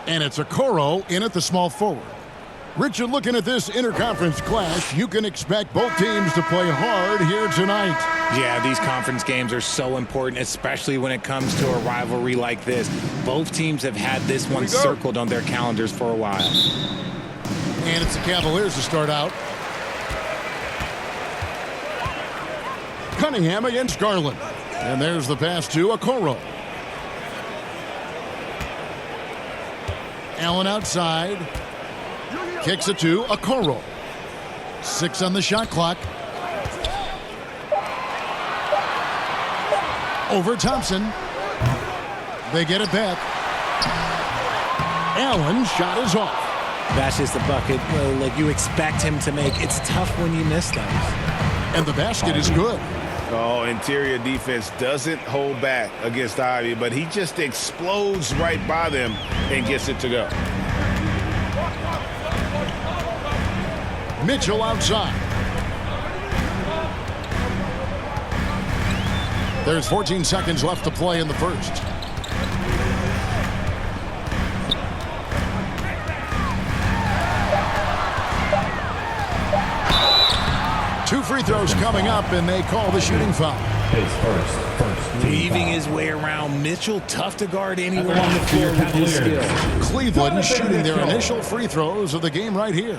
And it's Okoro in at the small forward. Richard, looking at this interconference clash, you can expect both teams to play hard here tonight. Yeah, these conference games are so important, especially when it comes to a rivalry like this. Both teams have had this one circled on their calendars for a while. And it's the Cavaliers to start out. Cunningham against Garland. And there's the pass to Okoro. Allen outside. Kicks it to Okoro. 6 on the shot clock. Over Thompson. They get it back. Allen shot is off. That's just the bucket like you expect him to make. It's tough when you miss those. And the basket is good. Oh, interior defense doesn't hold back against Ivy, but he just explodes right by them and gets it to go. Mitchell outside. There's 14 seconds left to play in the first. Two free throws coming up, and they call the shooting foul. Weaving his way around Mitchell, tough to guard anywhere on the floor with his skill. Cleveland shooting their initial free throws of the game right here.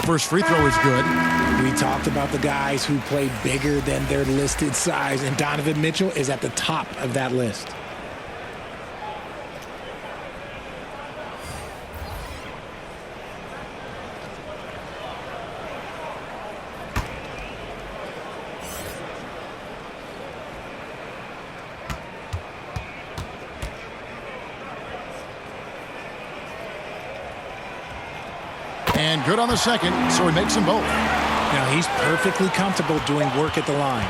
First free throw is good. We talked about the guys who play bigger than their listed size, and Donovan Mitchell is at the top of that list. And good on the second, so he makes them both. Now he's perfectly comfortable doing work at the line.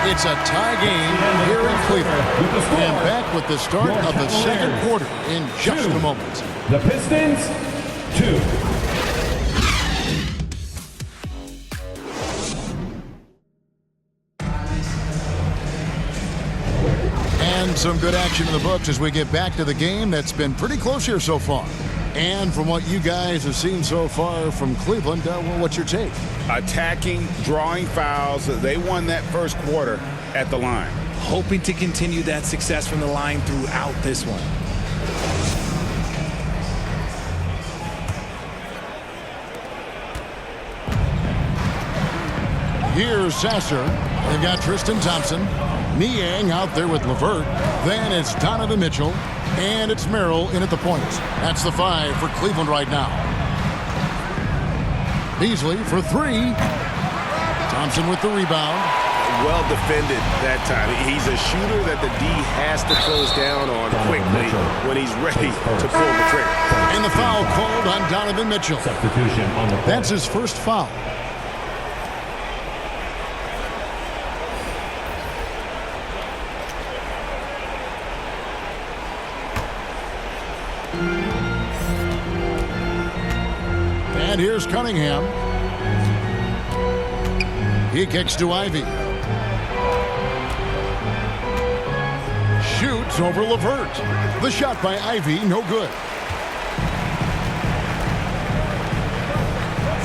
It's a tie game here in Cleveland. And back with the start of the second quarter in just a moment. The Pistons, 2. And some good action in the books as we get back to the game that's been pretty close here so far. And from what you guys have seen so far from Cleveland, well, what's your take? Attacking, drawing fouls. They won that first quarter at the line. Hoping to continue that success from the line throughout this one. Here's Sasser. They've got Tristan Thompson. Niang out there with LeVert. Then it's Donovan Mitchell. And it's Merrill in at the points. That's the 5 for Cleveland right now. Beasley for 3. Thompson with the rebound. Well defended that time. He's a shooter that the D has to close down on quickly when he's ready to pull the trigger. And the foul called on Donovan Mitchell. Substitution on the floor. That's his first foul. And here's Cunningham. He kicks to Ivy. Shoots over LeVert. The shot by Ivy, no good.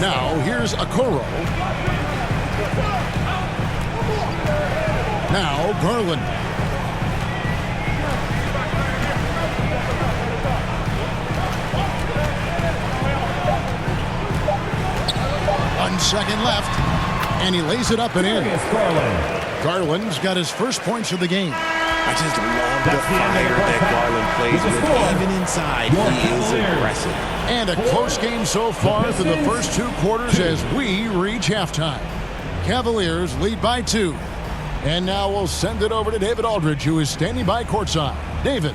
Now here's Okoro. Now Garland. Second left, and he lays it up and in. Garland's got his first points of the game. I just love the fire that Garland plays with. Even inside, he is aggressive. And a close game so far through the first 2 quarters as we reach halftime. Cavaliers lead by 2. And now we'll send it over to David Aldridge, who is standing by courtside. David.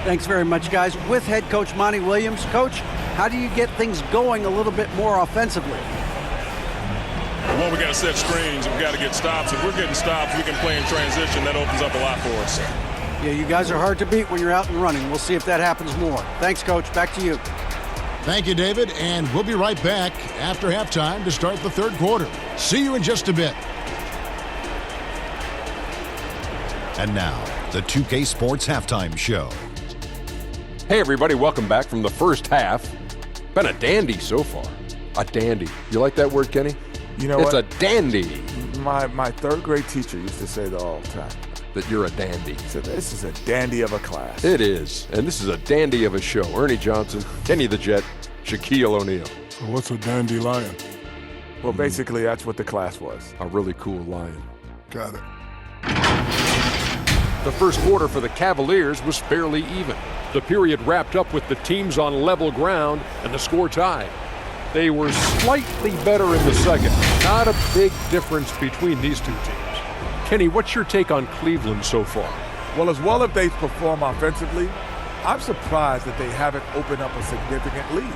Thanks very much, guys. With head coach Monty Williams. Coach, how do you get things going a little bit more offensively? Well, we got to set screens. We got to get stops. If we're getting stops, we can play in transition. That opens up a lot for us. Yeah, you guys are hard to beat when you're out and running. We'll see if that happens more. Thanks, Coach. Back to you. Thank you, David. And we'll be right back after halftime to start the third quarter. See you in just a bit. And now, the 2K Sports Halftime Show. Hey everybody, welcome back from the first half. Been a dandy so far. A dandy. You like that word, Kenny? You know it's what? a dandy. My third grade teacher used to say that all the time. That you're a dandy. He said, this is a dandy of a class. It is. And this is a dandy of a show. Ernie Johnson, Kenny the Jet, Shaquille O'Neal. So what's a dandelion? Well, basically, that's what the class was. A really cool lion. Got it. The first quarter for the Cavaliers was fairly even. The period wrapped up with the teams on level ground and the score tied. They were slightly better in the second. Not a big difference between these two teams. Kenny, what's your take on Cleveland so far? Well, as well as they perform offensively, I'm surprised that they haven't opened up a significant lead.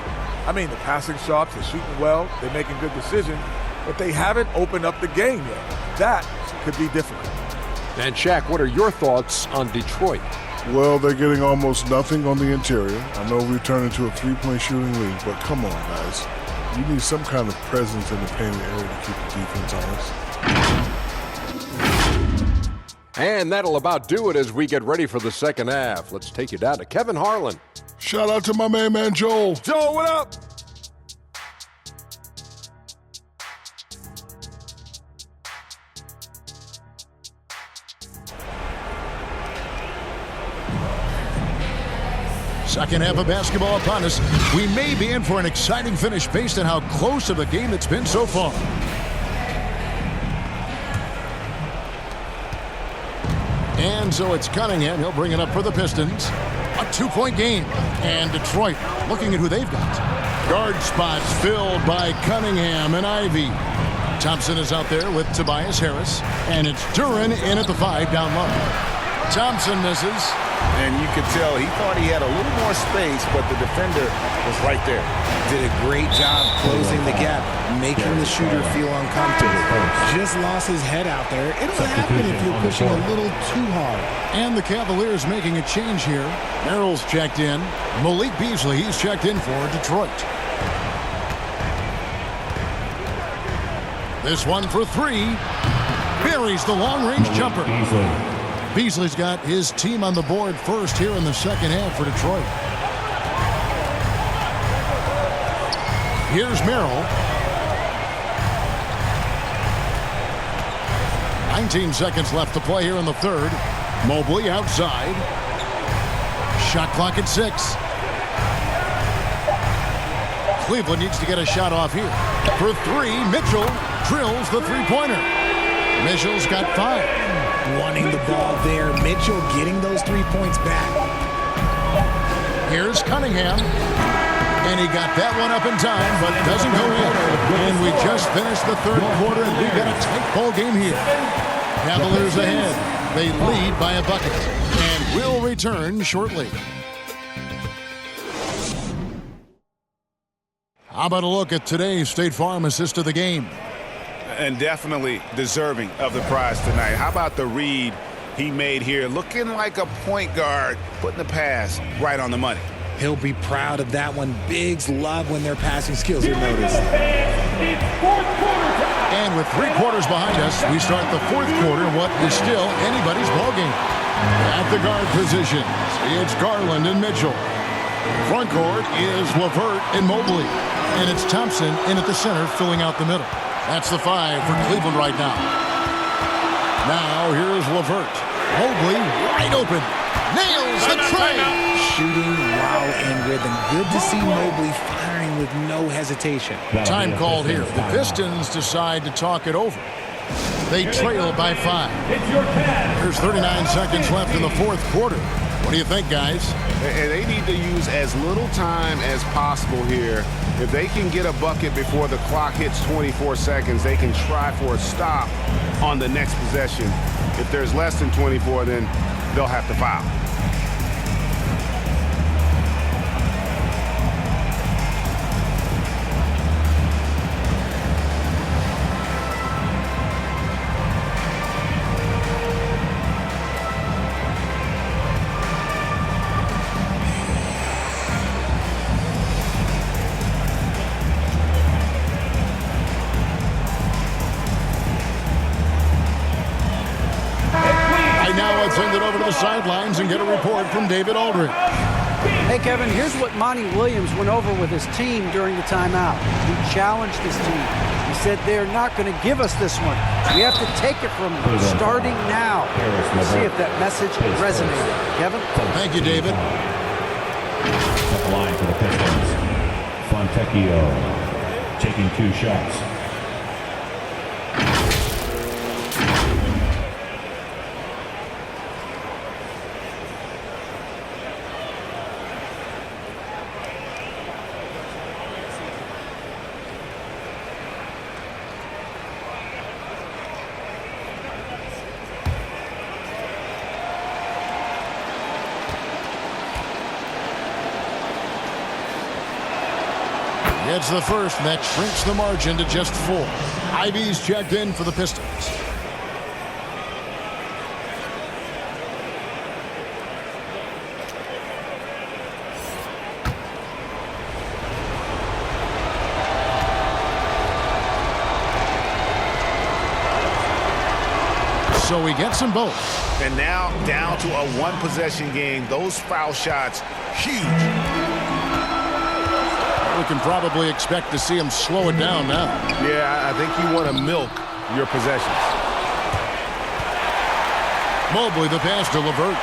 I mean, the passing shots, they're shooting well, they're making good decisions, but they haven't opened up the game yet. That could be difficult. And Shaq, what are your thoughts on Detroit? Well, they're getting almost nothing on the interior. I know we've turned into a three-point shooting league, but come on, guys. You need some kind of presence in the painted area to keep the defense honest. And that'll about do it as we get ready for the second half. Let's take you down to Kevin Harlan. Shout out to my man Joel. Joel, what up? Second half of basketball upon us. We may be in for an exciting finish based on how close of a game it's been so far. And so it's Cunningham. He'll bring it up for the Pistons. A two-point game. And Detroit looking at who they've got. Guard spots filled by Cunningham and Ivy. Thompson is out there with Tobias Harris. And it's Duran in at the 5 down low. Thompson misses. And you could tell he thought he had a little more space, but the defender was right there. Did a great job closing the gap, making the shooter feel uncomfortable. Just lost his head out there. It'll happen if you're pushing a little too hard. And the Cavaliers making a change here. Merrill's checked in. Malik Beasley, he's checked in for Detroit. This one for 3. Buries the long-range jumper. Beasley's got his team on the board first here in the second half for Detroit. Here's Merrill. 19 seconds left to play here in the third. Mobley outside. Shot clock at 6. Cleveland needs to get a shot off here. For 3, Mitchell drills the three-pointer. Mitchell's got 5. Wanting the ball there. Mitchell getting those 3 points back. Here's Cunningham. And he got that one up in time, but doesn't go in. And we just finished the third quarter, and we've got a tight ball game here. Cavaliers ahead. They lead by a bucket. And will return shortly. How about a look at today's State Farm assist of the game? And definitely deserving of the prize tonight. How about the read he made here? Looking like a point guard, putting the pass right on the money. He'll be proud of that one. Bigs love when their passing skills are noticed. And with 3 quarters behind us, we start the fourth quarter, what is still anybody's ballgame. At the guard positions, it's Garland and Mitchell. Front court is LeVert and Mobley. And it's Thompson in at the center, filling out the middle. That's the 5 for Cleveland right now. Now here's LeVert. Mobley wide open. Nails the tray. Shooting while in rhythm. Good to see Mobley firing with no hesitation. Time called here. The Pistons decide to talk it over. They trail by 5. There's 39 seconds left in the fourth quarter. What do you think, guys? And they need to use as little time as possible here. If they can get a bucket before the clock hits 24 seconds, they can try for a stop on the next possession. If there's less than 24, then they'll have to foul. Send it over to the sidelines and get a report from David Aldridge. Hey, Kevin, here's what Monty Williams went over with his team during the timeout. He challenged his team. He said they're not going to give us this one. We have to take it from them, starting now. We'll see if that message resonated. Kevin? Thank you, David. At the line for the Pistons, Fontecchio taking 2 shots. It's the first, and that shrinks the margin to just 4. Ivy's checked in for the Pistons. So he gets them both. And now down to a 1-possession game. Those foul shots, huge. We can probably expect to see him slow it down now. Yeah, I think you want to milk your possessions. Mobley, the pass to LeVert.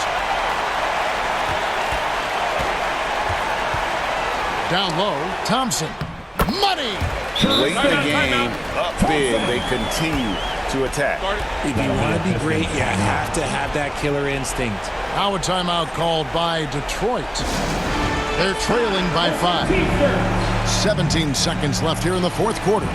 Down low, Thompson. Money! Late in the game, up big, they continue to attack. If you want to be great, you have to have that killer instinct. Now a timeout called by Detroit. They're trailing by 5. 17 seconds left here in the 4th quarter.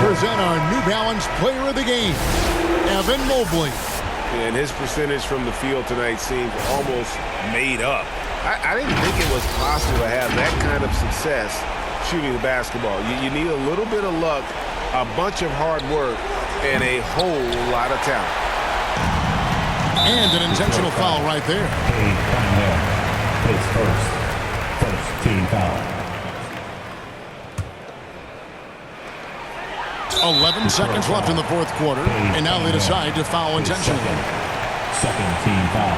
Present our New Balance Player of the Game, Evan Mobley. And his percentage from the field tonight seemed almost made up. I didn't think it was possible to have that kind of success shooting the basketball. You need a little bit of luck, a bunch of hard work, and a whole lot of talent. And an intentional foul right there. His first team foul. 11 seconds left in the 4th quarter, and now they decide to foul intentionally. Second team foul.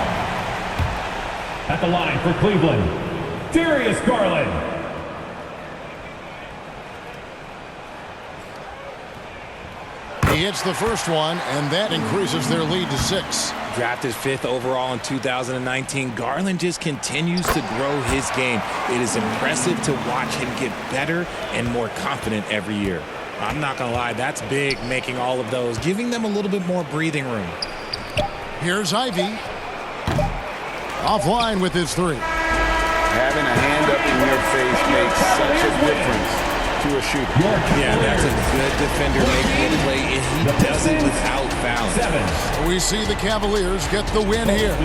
At the line for Cleveland, Darius Garland. He hits the first one, and that increases their lead to 6. Drafted 5th overall in 2019, Garland just continues to grow his game. It is impressive to watch him get better and more confident every year. I'm not going to lie, that's big, making all of those, giving them a little bit more breathing room. Here's Ivy. Offline with his 3. Having a hand up in your face makes such a difference to a shooter. Yeah, that's a good defender making a play, and he does it without fouling. We see the Cavaliers get the win here.